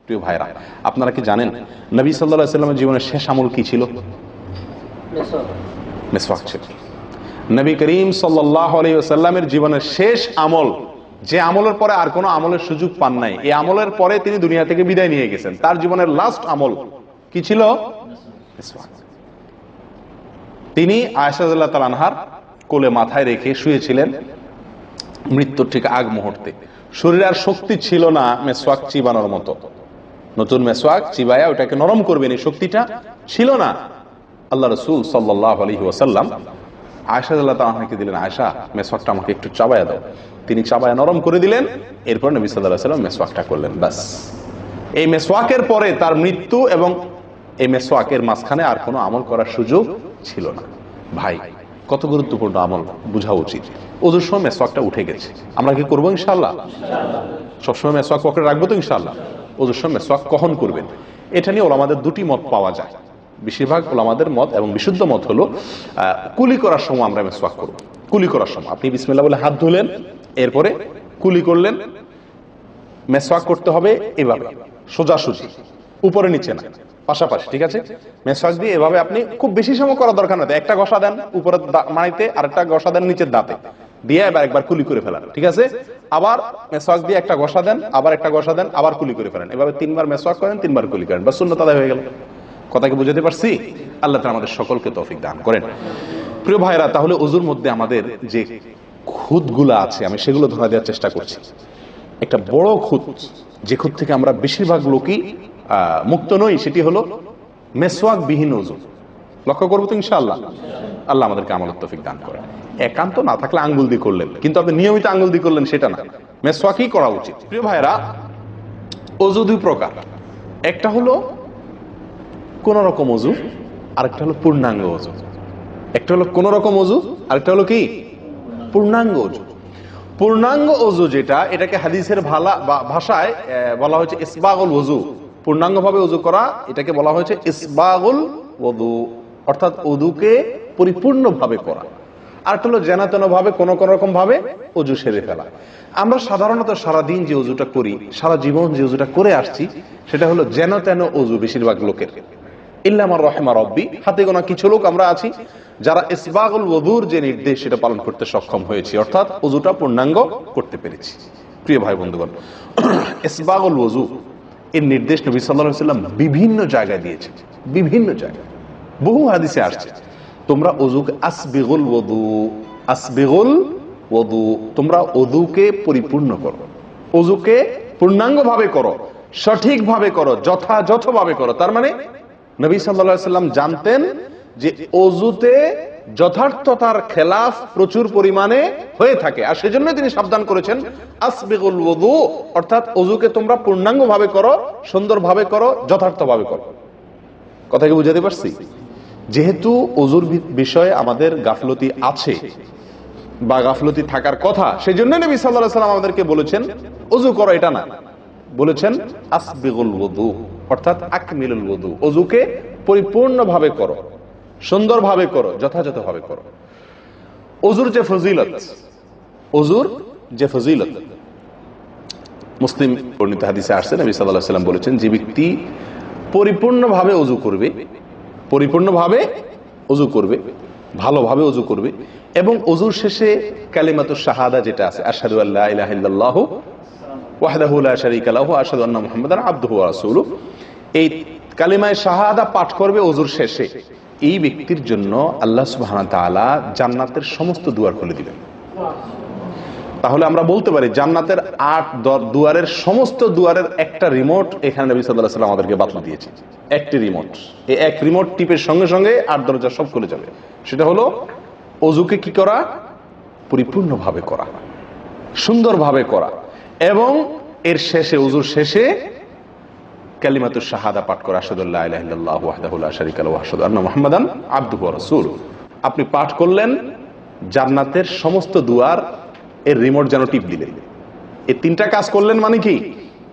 প্রিয় ভাইরা, আপনারা কি জানেন নবী সাল্লাল্লাহু আলাইহি ওয়াসাল্লামের জীবনের শেষ আমল কি ছিল? মিসওয়াক ছিল। নবী করিম সাল্লাল্লাহু আলাইহি ওয়াসাল্লামের জীবনের শেষ আমল, যে আমলের পরে আর কোনো আমলের সুযোগ পান নাই, এই আমলের পরে তিনি দুনিয়া থেকে বিদায় নিয়ে গেছেন। তার জীবনের লাস্ট আমল কি ছিল? মিসওয়াক। তিনি আয়েশা রাদিয়াল্লাহু তাআলা আনহার কোলে মাথায় রেখে শুয়েছিলেন মৃত্যুর ঠিক আগ মুহূর্তে। শরীরে আর শক্তি ছিল না মেসওয়াক চিবানোর মতো, নতুন মেসওয়াক চিবায়া ওটাকে নরম করবেন এই শক্তিটা ছিল না। আল্লাহ রাসূল সাল্লাল্লাহু আলাইহি ওয়াসাল্লাম আয়েশা রাদিয়াল্লাহু তাআলা আনহাকে দিলেন, আয়েশা মেসওয়াকটা আমাকে একটু চাবায়া দাও। তিনি চাবায়া নরম করে দিলেন। এরপর নবী সাল্লাল্লাহু আলাইহি ওয়াসাল্লাম মেসওয়াকটা করলেন। বাস, এই মেসওয়াকের পরে তার মৃত্যু এবং এই মেসওয়াকের মাঝখানে আর কোনো আমল করার সুযোগ ছিল না। ভাই, কত গুরুত্বপূর্ণ আমল বোঝা উচিত। ওজুর সময় মেসওয়াকটা উঠে গেছে, আমরা কি করবো ইনশাআল্লাহ? সবসময় মেসওয়াক পকেটে রাখবো তো ইনশাআল্লাহ? ওজুর সময় মেসওয়াক কখন করবেন, এটা নিয়ে ওলামাদের দুটি মত পাওয়া যায়। বেশিরভাগ ওলামাদের মত এবং বিশুদ্ধ মত হলো কুলি করার সময় আমরা মেসওয়াক করব। কুলি করার সময় আপনি বিসমিল্লাহ বলে হাত ধুলেন, এরপরে কুলি করলেন। মেসওয়াক করতে হবে এভাবে, সোজাসুজি, উপরে নিচে না, পাশাপাশি, ঠিক আছে? মেসওয়াক দিয়ে এভাবে আপনি খুব বেশি সময় করার দরকার নেই, একটা ঘষা দেন উপরের মাড়িতে, আর একটা ঘষা দেন নিচের দাঁতে, দিয়ে এবার একবার কুলি করে ফেলেন, ঠিক আছে? আবার মেসওয়াক দিয়ে একটা ঘষা দেন, আবার একটা ঘষা দেন, আবার কুলি করে ফেলেন। এভাবে 3 বার মেসওয়াক করেন, 3 বার কুলি করেন, বা সুন্নাত আদায় হয়ে গেল। কথা কি বুঝাতে পারছি? আল্লাহ তাআলা আমাদের সকলকে তৌফিক দান করেন। প্রিয় ভাইরা, তাহলে ওযুর মধ্যে আমাদের যে খুঁতগুলো আছে আমি সেগুলো ধরা দেওয়ার চেষ্টা করছি। একটা বড় খুঁত, যে খুঁত থেকে আমরা বেশিরভাগ লোকই মুক্ত নই, সেটি হলো মেসওয়াক বিহীন ওযু। লক্ষ্য করবো তো ইনশাআল্লাহ? আল্লাহ আমাদেরকে আমলের তৌফিক দান করেন। একান্ত না থাকলে আঙ্গুল দিয়ে করলেন, কিন্তু আপনি নিয়মিত আঙ্গুল দিয়ে করলেন সেটা না, মেসওয়াকই করা উচিত। প্রিয় ভাইরা, ওযু দুই প্রকার, একটা হলো কোন রকম ওযু, আরেকটা হলো পূর্ণাঙ্গ ওযু। একটা হলো কোন রকম ওযু, আরেকটা হলো কি? পূর্ণাঙ্গ ওযু। পূর্ণাঙ্গ ওযু যেটা, এটাকে হাদিসের ভাষায় বলা হয়েছে ইসবাগুল ওযু। পূর্ণাঙ্গভাবে ওযু করা, এটাকে বলা হয়েছে ইসবাগুল ওযু, অর্থাৎ ওযুকে পরিপূর্ণভাবে করা। আর একটা হলো যেন ভাবে কোন রকম ভাবে ওযু সেরে ফেলা। আমরা সাধারণত সারাদিন যে ওযুটা করি, সারা জীবন যে ওযুটা করে আসছি, সেটা হলো যেন তেন ওযু বেশিরভাগ লোকের। ইল্লা মান রাহিমা রাব্বি, হাতে গোনা কিছু লোক আমরা আছি যারা ইসবাগুল ওযুর যে নির্দেশ সেটা পালন করতে সক্ষম হয়েছি, অর্থাৎ ওযুটা পূর্ণাঙ্গ করতে পেরেছি। প্রিয় ভাই বন্ধুগণ, ইসবাগুল ওযু এর নির্দেশ নবী সাল্লাল্লাহু আলাইহি ওয়াসাল্লাম বিভিন্ন জায়গায় দিয়েছেন, বিভিন্ন জায়গায়, বহু হাদিসে আসছে। তোমরা ওযুকে আসবিগুল ওযু, আসবিগুল ওযু, তোমরা ওযুকে পরিপূর্ণ করো, ওযুকে পূর্ণাঙ্গভাবে করো, সঠিকভাবে করো, যথাযথভাবে করো। তার মানে নবী সাল্লাল্লাহু আলাইহি ওয়াসাল্লাম জানতেন যে ওযুতে যথার্থতার খেলাফ প্রচুর পরিমাণে হয়ে থাকে, আর সেজন্য তিনি সাবধান করেছেন আসবিগুল ওযু, অর্থাৎ ওযুকে তোমরা পূর্ণাঙ্গভাবে করো, সুন্দরভাবে করো, যথার্থভাবে করো। কথা কি বুঝাতে পারছি? যেহেতু ওযুর বিষয়ে আমাদের গাফলতি আছে বা গাফলতি থাকার কথা, সেজন্য নবী সাল্লাল্লাহু আলাইহি ওয়াসাল্লাম আমাদেরকে বলেছেন ওযু করো, এটা না, বলেছেন আসবিগুল ওযু, অর্থাৎ আকমিলুল ওযু, ওযুকে পরিপূর্ণভাবে করো, সুন্দরভাবে করো, যথাযথভাবে করো। ওযুর যে ফজিলত, ওযুর যে ফজিলত মুসলিম বর্ণিত হাদিসে আসছে, নবী সাল্লাল্লাহু আলাইহি ওয়াসাল্লাম বলেছেন যে ব্যক্তি পরিপূর্ণভাবে ওযু করবে, পরিপূর্ণভাবে ওযু করবে, ভালোভাবে ওযু করবে, এবং ওযুর শেষে কালিমাতুশ শাহাদা যেটা আছে, আশহাদু আল্লা ইলাহা ইল্লাল্লাহু ওয়াহদাহু লা শারীকা লাহু ওয়া আশহাদু আন্না মুহাম্মাদান আবদুহু ওয়া রাসূলুহু, এই কালিমায়ে শাহাদা পাঠ করবে ওযুর শেষে, এই ব্যক্তির জন্য আল্লাহ সুবহানাহু ওয়া তাআলা জান্নাতের সমস্ত দুয়ার খুলে দিবেন। তাহলে আমরা বলতে পারি জান্নাতের 8 দুয়ারের সমস্ত দুয়ারের একটা রিমোট এখানে নবী সাল্লাল্লাহু আলাইহি ওয়াসাল্লাম আমাদেরকে বাতলা দিয়েছে। একটি রিমোট, এই এক রিমোট টিপের সঙ্গে সঙ্গে 8 দরজা সব খুলে যাবে। সেটা হলো ওযুকে কি করা? পরিপূর্ণভাবে করা, সুন্দরভাবে করা, এবং এর শেষে, ওযুর শেষে কালিমাতুশ শাহাদা পাঠ করা, আশহাদু আল্লা ইলাহা ইল্লাল্লাহু ওয়াহদাহু লা শারীকা লাহু ওয়া আশহাদু আন্না মুহাম্মাদান আবদুহু ওয়া রাসূলুহু। আপনি পাঠ করলেন, জান্নাতের সমস্ত দুয়ার এর রিমোট যেন টিপ দিলেন। এই 3টা কাজ করলেন, মানে কি?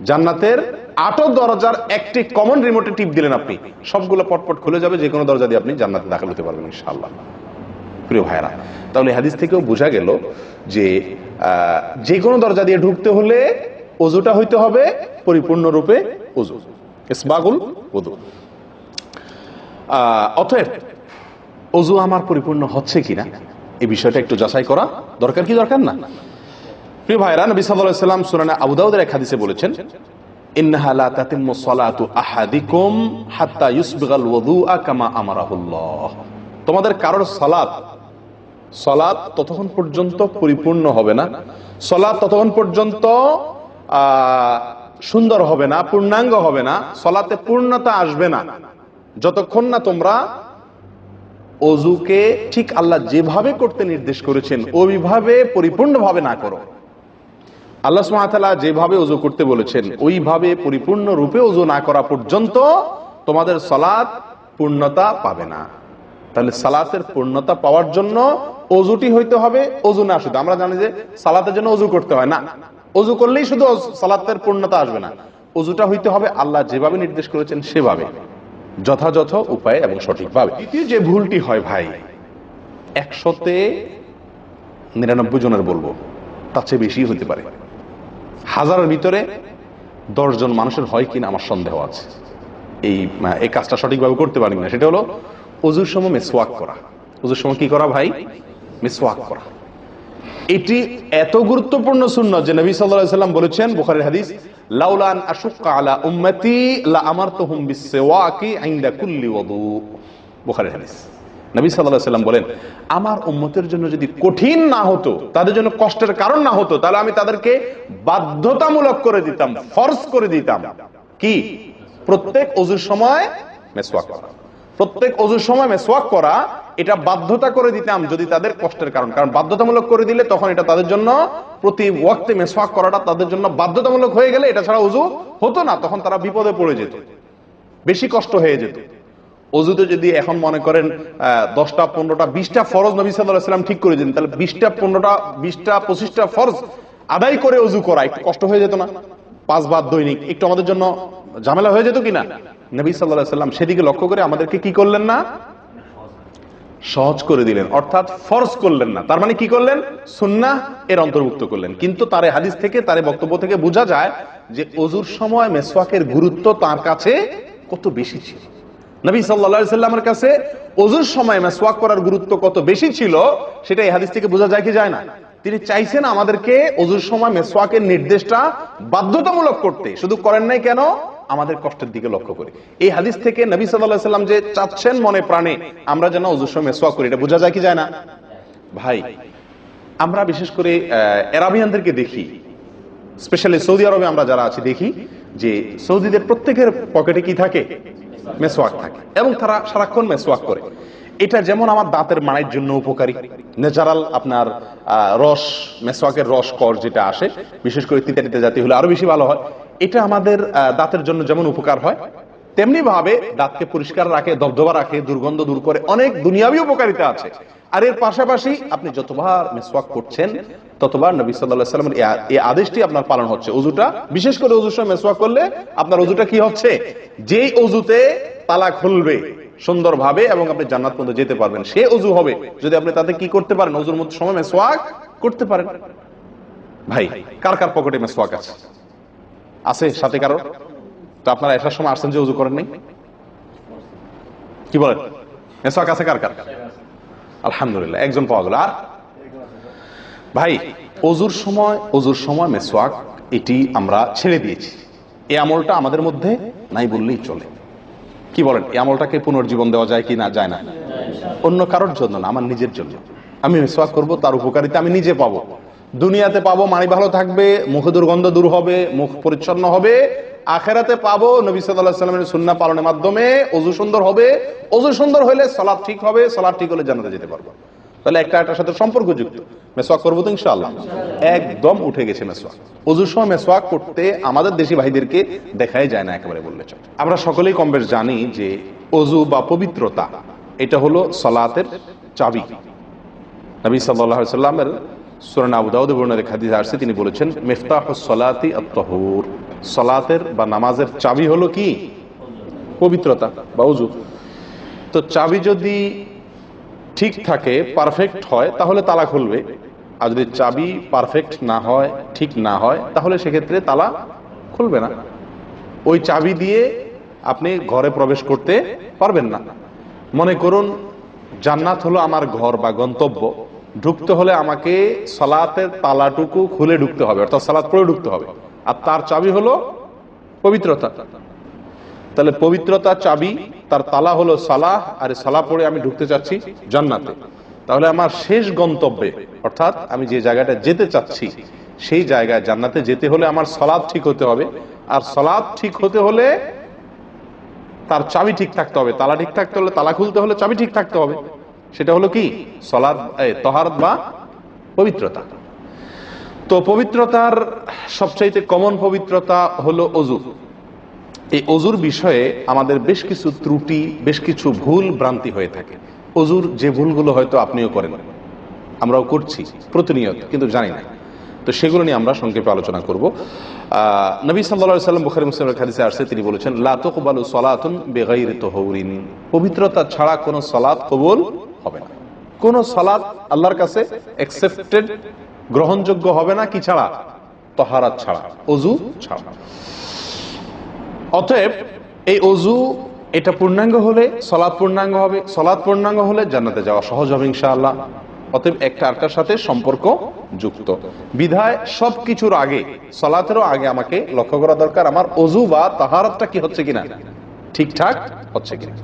জান্নাতের 8 দরজার একটি কমন রিমোটে টিপ দিলেন, আপনি সবগুলো পটপট খুলে যাবে, যে কোনো দরজা দিয়ে আপনি জান্নাতে দাখিল হতে পারবেন ইনশাআল্লাহ। প্রিয় ভাইরা, তাহলে হাদিস থেকেও বোঝা গেল যে যে কোনো দরজা দিয়ে ঢুকতে হলে ওযুটা হইতে হবে পরিপূর্ণরূপে ওযু, ইসবাগুল ওযু। অতএব ওযু আমার পরিপূর্ণ হচ্ছে কিনা এই বিষয়টা একটু যাচাই করা দরকার কি দরকার না? প্রিয় ভাইরা, নবী সাল্লাল্লাহু আলাইহি ওয়াসাল্লাম সূরা আবু দাউদের এক হাদিসে বলেছেন, ইন্নাহা লা তাতিম্মু সালাতু আহাদিকুম হাত্তা ইউসবিগাল ওযুআ কামা আমারাহুল্লাহ। তোমাদের কারোর সালাত ততক্ষণ পর্যন্ত পরিপূর্ণ হবে না, সালাত ততক্ষণ পর্যন্ত সুন্দর হবে না, পূর্ণাঙ্গ হবে না, সালাতে পূর্ণতা আসবে না যতক্ষণ না তোমরা ওযুকে ঠিক আল্লাহ যেভাবে করতে নির্দেশ করেছেন ওইভাবে পরিপূর্ণভাবে না করো। আল্লাহ সুবহানাহু ওয়া তাআলা যেভাবে ওযু করতে বলেছেন ওইভাবে পরিপূর্ণ রূপে ওযু না করা পর্যন্ত তোমাদের সালাত পূর্ণতা পাবে না। তাহলে সালাতের পূর্ণতা পাওয়ার জন্য ওযুটি হইতে হবে, ওযু না শুধু। আমরা জানি যে সালাতের জন্য ওযু করতে হয় না, ওযু করলেই শুধু সালাতের পূর্ণতা আসবে না, ওযুটা হইতে হবে আল্লাহ যেভাবে নির্দেশ করেছেন সেভাবে, যথাযথ উপায়ে এবং সঠিকভাবে। দ্বিতীয় যে ভুলটি হয় ভাই, 100-তে 99 জনের বলবো, তার চেয়ে বেশি হতে পারে, 1000-এর ভিতরে 10 জন মানুষের হয় কিনা আমার সন্দেহ আছে এই কাজটা সঠিকভাবে করতে পারি না। সেটা হলো ওযুর সময় মিসওয়াক করা। ওযুর সময় কি করা ভাই? মিসওয়াক করা। এটি এত গুরুত্বপূর্ণ সুন্নাত যে নবী সাল্লাল্লাহু আলাইহি ওয়াসাল্লাম বলেছেন, বুখারীর হাদিস, লাউলা আন আশুক্কা আলা উম্মতি লা আমারতুহুম বিসওয়াকি ইনদা কুল্লি ওযু। বুখারীর হাদিস। নবী সাল্লাল্লাহু আলাইহি ওয়াসাল্লাম বলেন, আমার উম্মতের জন্য যদি কঠিন না হতো, তাদের জন্য কষ্টের কারণ না হতো, তাহলে আমি তাদেরকে বাধ্যতামূলক করে দিতাম, ফরজ করে দিতাম কি? প্রত্যেক ওযুর সময় মিসওয়াক করা। প্রত্যেক ওযুর সময় মিসওয়াক করা এটা বাধ্যতা করে দিতাম যদি তাদের কষ্টের কারণ বাধ্যতামূলক করে দিলে তখন এটা তাদের জন্য প্রতি ওয়াক্তে মিসওয়াক করাটা তাদের জন্য বাধ্যতামূলক হয়ে গেলে এটা ছাড়া ওযু হতো না, তখন তারা বিপদে পড়ে যেত, বেশি কষ্ট হয়ে যেত। ওযুতে যদি এখন মনে করেন 10টা 15টা 20টা ফরজ নবী সাল্লাল্লাহু আলাইহি ওয়াসাল্লাম ঠিক করে দিন, তাহলে 20টা 15টা 20টা 25টা ফরজ আদায় করে ওযু করা একটু কষ্ট হয়ে যেত না? 5 বার দৈনিক একটু আমাদের জন্য ঝামেলা হয়ে যেত কিনা? নবী সাল্লাল্লাহু আলাইহি ওয়াসাল্লাম সেদিকে লক্ষ্য করে আমাদেরকে কি করলেন না? সহজ করে দিলেন, অর্থাৎ ফরজ করলেন না। তার মানে কি করলেন? সুন্নাহ এর অন্তর্ভুক্ত করলেন। কিন্তু তার হাদিস থেকে, তার বক্তব্য থেকে বোঝা যায় যে ওযুর সময় মিসওয়াকের গুরুত্ব তার কাছে কত বেশি ছিল। নবী সাল্লাল্লাহু আলাইহি ওয়াসাল্লামের কাছে ওযুর সময় মিসওয়াক করার গুরুত্ব কত বেশি ছিল সেটা এই হাদিস থেকে বোঝা যায় কি যায় না? তিনি চাইছেন আমাদেরকে ওযুর সময় মিসওয়াকের নির্দেশটা বাধ্যতামূলক করতে, শুধু করেন নাই কেন? আমাদের কষ্টের দিকে লক্ষ্য করে। এই হাদিস থেকে নবী সাল্লাল্লাহু আলাইহি ওয়াসাল্লাম যে চাচ্ছেন মনে প্রাণে আমরা যেন ওযুর সময় মিসওয়াক করি, এটা বোঝা যায় কি যায় না? ভাই, আমরা বিশেষ করে আরবিয়ানদেরকে দেখি, স্পেশালি সৌদি আরবে আমরা যারা আছি দেখি যে সৌদিদের প্রত্যেকের পকেটে কি থাকে? মিসওয়াক থাকে, এবং তারা সারাক্ষণ মিসওয়াক করে। এটা যেমন আমার দাঁতের মাড়ির জন্য উপকারী, ন্যাচারাল আপনার রস, মিসওয়াকের রস কর যেটা আসে, বিশেষ করে তিতা তিতা জাতীয় হলে আরো বেশি ভালো হয়। এটা আমাদের দাঁতের জন্য যেমন উপকার হয়, তেমনি ভাবে দাঁতকে পরিষ্কার রাখে, দবদবা রাখে, দুর্গন্ধ দূর করে, অনেক দুনিয়াবী উপকারিতা আছে। আর এর পাশাপাশি আপনি যতবার মিসওয়াক করছেন ততবার নবী সাল্লাল্লাহু আলাইহি ওয়াসাল্লামের এই আদেশটি আপনার পালন হচ্ছে। ওযুটা, বিশেষ করে ওযুর সময় মিসওয়াক করলে আপনার ওযুটা কি হচ্ছে? যেই ওযুতে তালা খুলবে সুন্দরভাবে এবং আপনি জান্নাত পর্যন্ত যেতে পারবেন, সে ওযু হবে যদি আপনি তাতে কি করতে পারেন? ওযুর মধ্যে সময় মিসওয়াক করতে পারেন। ভাই, কার কার পকেটে মিসওয়াক আছে? আছে সাথে কারো? তো আপনারা এসার সময় আসছেন যে ওযু করেন নাই? কি বলেন? মিসওয়াক আছে কার কার? আলহামদুলিল্লাহ, একজন পাওয়া গেল। আর ভাই, ওযুর সময় মিসওয়াক এটি আমরা ছেড়ে দিয়েছি। এই আমলটা আমাদের মধ্যে নাই বললেই চলে। কি বলেন? এই আমলটাকে পুনর্জীবন দেওয়া যায় কি না? যায় না। অন্য কারোর জন্য না, আমার নিজের জন্য। আমি মিসওয়াক করব, তার উপকারিতা আমি নিজে পাবো, দুনিয়াতে পাবো, মাড়ি ভালো থাকবে, মুখে দুর্গন্ধ দূর হবে, মুখ পরিচ্ছন্ন হবে। আখেরাতে পাবো নবী সাল্লাল্লাহু আলাইহি ওয়াসাল্লামের সুন্নাহ পালনের মাধ্যমে ওযু সুন্দর হবে, ওযু সুন্দর হলে সালাত ঠিক হবে, সালাত ঠিক হলে জান্নাতে যেতে পারবো। তাহলে একটা একটার সাথে সম্পর্কযুক্ত। মিসওয়াক করবো তো ইনশাআল্লাহ? একদম উঠে গেছে মিসওয়াক। ওযুর সময় মিসওয়াক করতে আমাদের দেশি ভাইদেরকে দেখাই যায় না একেবারে বললে চলে। আমরা সকলেই কম বেশ জানি যে ওযু বা পবিত্রতা এটা হলো সালাতের চাবি। নবী সাল্লাল্লাহু আলাইহি ওয়াসাল্লামের সূরা আবু দাউদে বর্ণিত হাদিসে আসছে, তিনি বলেছেন, মিফতাহুস সালাতি আত-তাহুর। সালাতের বা নামাজের চাবি হলো কি? পবিত্রতা বা ওযু। তো চাবি যদি ঠিক থাকে, পারফেক্ট হয়, তাহলে তালা খুলবে। আর যদি চাবি পারফেক্ট না হয়, ঠিক না হয়, তাহলে সেক্ষেত্রে তালা খুলবে না। ওই চাবি দিয়ে আপনি ঘরে প্রবেশ করতে পারবেন না। মনে করুন জান্নাত হলো আমার ঘর বা গন্তব্য, ঢুকতে হলে আমাকে সালাতের তালাটুকু খুলে ঢুকতে হবে, অর্থাৎ সালাত পড়ে ঢুকতে হবে, আর তার চাবি হলো পবিত্রতা। তাহলে পবিত্রতার চাবি, তার তালা হলো সালাহ, আর সালাহ পড়ে আমি ঢুকতে চাচ্ছি জান্নাতে। তাহলে আমার শেষ গন্তব্যে, অর্থাৎ আমি যে জায়গাটা যেতে চাচ্ছি সেই জায়গায় জান্নাতে যেতে হলে আমার সালাত ঠিক হতে হবে, আর সালাত ঠিক হতে হলে তার চাবি ঠিক থাকতে হবে, তালা ঠিক থাকতে হলে, তালা খুলতে হলে চাবি ঠিক থাকতে হবে। সেটা হলো কি? সালাত, তাহারাত বা পবিত্রতা। তো পবিত্রতার সবচাইতে কমন পবিত্রতা হলো অজু। এই অজুর বিষয়ে আমাদের বেশ কিছু ত্রুটি, বেশ কিছু ভুল ভ্রান্তি হয়ে থাকে। অজুর যে ভুলগুলো হয়তো আপনিও করেন, আমরাও করছি প্রতিনিয়ত, কিন্তু জানি না। তো সেগুলো নিয়ে আমরা সংক্ষেপে আলোচনা করব। নবী সাল্লাল্লাহু আলাইহি সাল্লাম বুখারী মুসলিমের হাদিসে আসছে, তিনি বলেছেন, লা তুকবালু সালাতুন বিগাইরি তাহুরিন, পবিত্রতা ছাড়া কোনো সালাত কবুল হবে না। কোন সালাত আল্লাহর কাছে অ্যাকসেপ্টেড, গ্রহণযোগ্য হবে না কি ছাড়া? তাহারাত ছাড়া, অজু ছাড়া। অতএব এই অজু, এটা পূর্ণাঙ্গ হলে সালাত পূর্ণাঙ্গ হবে, সালাত পূর্ণাঙ্গ হলে জান্নাতে যাওয়া সহজ হবে ইনশাআল্লাহ। অতএব একটা আরেকটার সাথে সম্পর্ক যুক্ত বিধায় সবকিছুর আগে, সালাতেরও আগে আমাকে লক্ষ্য করা দরকার আমার অজু বা তাহারাতটা কি হচ্ছে কিনা, ঠিকঠাক হচ্ছে কিনা।